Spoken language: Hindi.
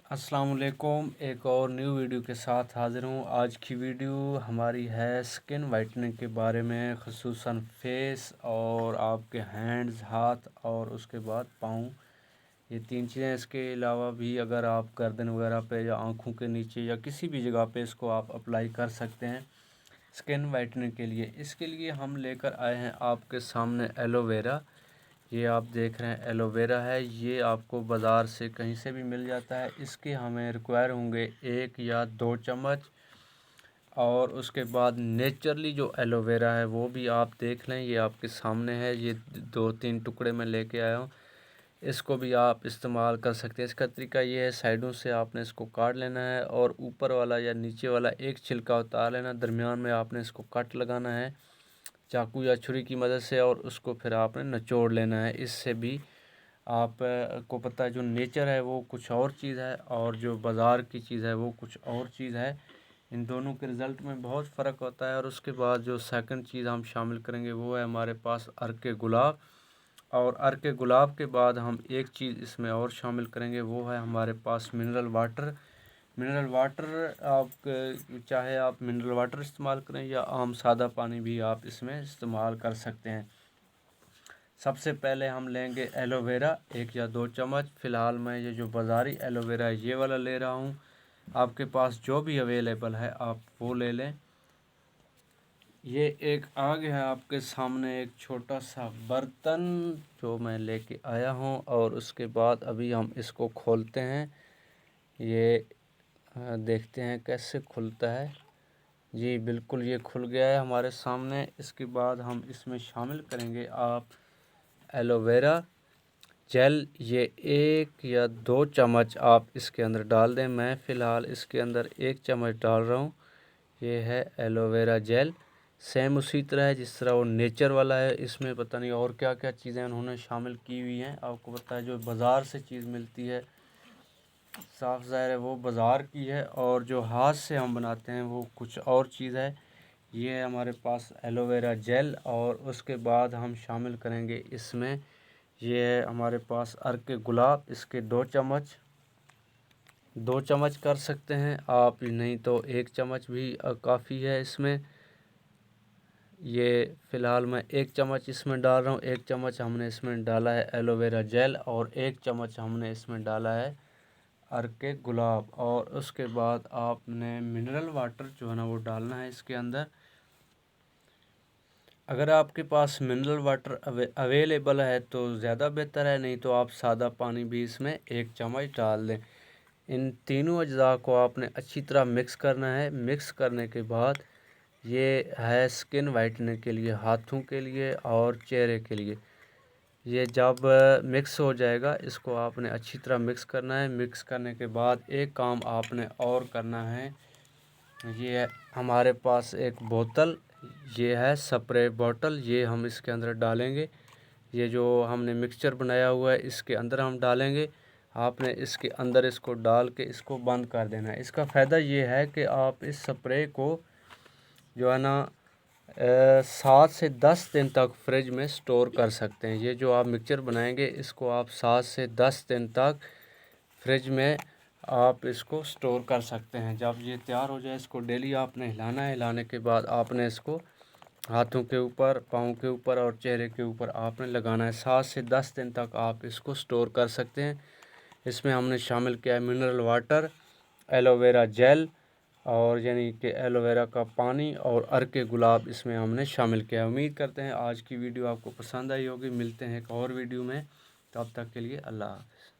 अस्सलाम वालेकुम। एक और न्यू वीडियो के साथ हाज़िर हूँ। आज की वीडियो हमारी है स्किन वाइटनिंग के बारे में, ख़ुसूसन फेस और आपके हैंड्स, हाथ और उसके बाद पाँव, ये तीन चीज़ें। इसके अलावा भी अगर आप गर्दन वगैरह पे या आँखों के नीचे या किसी भी जगह पे इसको आप अप्लाई कर सकते हैं स्किन वाइटनिंग के लिए। इसके लिए हम लेकर आए हैं आपके सामने एलोवेरा। ये आप देख रहे हैं एलोवेरा है, ये आपको बाज़ार से कहीं से भी मिल जाता है। इसके हमें रिक्वायर होंगे 1 या 2 चम्मच। और उसके बाद नेचुरली जो एलोवेरा है वो भी आप देख लें, ये आपके सामने है। ये 2-3 टुकड़े में लेके आया हूँ। इसको भी आप इस्तेमाल कर सकते हैं। इसका तरीका ये है, साइडों से आपने इसको काट लेना है और ऊपर वाला या नीचे वाला एक छिलका उतार लेना। दरमियान में आपने इसको कट लगाना है चाकू या छुरी की मदद से, और उसको फिर आपने निचोड़ लेना है। इससे भी आप को पता है जो नेचर है वो कुछ और चीज़ है और जो बाज़ार की चीज़ है वो कुछ और चीज़ है। इन दोनों के रिज़ल्ट में बहुत फ़र्क होता है। और उसके बाद जो सेकंड चीज़ हम शामिल करेंगे वो है हमारे पास अर्क गुलाब। और अर्क गुलाब के बाद हम एक चीज़ इसमें और शामिल करेंगे, वो है हमारे पास मिनरल वाटर। मिनरल वाटर आप चाहे आप मिनरल वाटर इस्तेमाल करें या आम सादा पानी भी आप इसमें इस्तेमाल कर सकते हैं। सबसे पहले हम लेंगे एलोवेरा 1 या 2 चम्मच। फ़िलहाल मैं ये जो बाज़ारी एलोवेरा है ये वाला ले रहा हूँ। आपके पास जो भी अवेलेबल है आप वो ले लें। ये एक आग है आपके सामने, एक छोटा सा बर्तन जो मैं लेके आया हूँ। और उसके बाद अभी हम इसको खोलते हैं। ये देखते हैं कैसे खुलता है। जी बिल्कुल, ये खुल गया है हमारे सामने। इसके बाद हम इसमें शामिल करेंगे आप एलोवेरा जेल। ये 1 या 2 चम्मच आप इसके अंदर डाल दें। मैं फ़िलहाल इसके अंदर 1 चम्मच डाल रहा हूँ। ये है एलोवेरा जेल, सेम उसी तरह है जिस तरह वो नेचर वाला है। इसमें पता नहीं और क्या क्या चीज़ें उन्होंने शामिल की हुई हैं। आपको पता है जो बाज़ार से चीज़ मिलती है साफ ज़ाहिर है वो बाज़ार की है, और जो हाथ से हम बनाते हैं वो कुछ और चीज़ है। ये है हमारे पास एलोवेरा जेल। और उसके बाद हम शामिल करेंगे इसमें, ये है हमारे पास अर्क गुलाब। इसके 2 चम्मच, 2 चम्मच कर सकते हैं आप, नहीं तो 1 चम्मच भी काफ़ी है इसमें। ये फ़िलहाल मैं 1 चम्मच इसमें डाल रहा हूँ। 1 चम्मच हमने इसमें डाला है एलोवेरा जेल और 1 चम्मच हमने इसमें डाला है अर्क गुलाब। और उसके बाद आपने मिनरल वाटर जो है ना वो डालना है इसके अंदर। अगर आपके पास मिनरल वाटर अवेलेबल है तो ज़्यादा बेहतर है, नहीं तो आप सादा पानी भी इसमें 1 चम्मच डाल दें। इन तीनों अज्जा को आपने अच्छी तरह मिक्स करना है। मिक्स करने के बाद ये है स्किन वाइटनिंग के लिए, हाथों के लिए और चेहरे के लिए। ये जब मिक्स हो जाएगा इसको आपने अच्छी तरह मिक्स करना है। मिक्स करने के बाद एक काम आपने और करना है, ये है हमारे पास एक बोतल, ये है स्प्रे बोतल। ये हम इसके अंदर डालेंगे। ये जो हमने मिक्सचर बनाया हुआ है इसके अंदर हम डालेंगे। आपने इसके अंदर इसको डाल के इसको बंद कर देना है। इसका फ़ायदा ये है कि आप इस स्प्रे को जो है ना 7 से 10 दिन तक फ्रिज में स्टोर कर सकते हैं। ये जो आप मिक्सचर बनाएंगे इसको आप 7 से 10 दिन तक फ्रिज में आप इसको स्टोर कर सकते हैं। जब ये तैयार हो जाए इसको डेली आपने हिलाना है। हिलाने के बाद आपने इसको हाथों के ऊपर, पाँव के ऊपर और चेहरे के ऊपर आपने लगाना है। 7 से 10 दिन तक आप इसको स्टोर कर सकते हैं। इसमें हमने शामिल किया है मिनरल वाटर, एलोवेरा जेल और यानी कि एलोवेरा का पानी और अर्क गुलाब इसमें हमने शामिल किया है। उम्मीद करते हैं आज की वीडियो आपको पसंद आई होगी। मिलते हैं एक और वीडियो में, तब तक के लिए अल्लाह हाफ़िज़।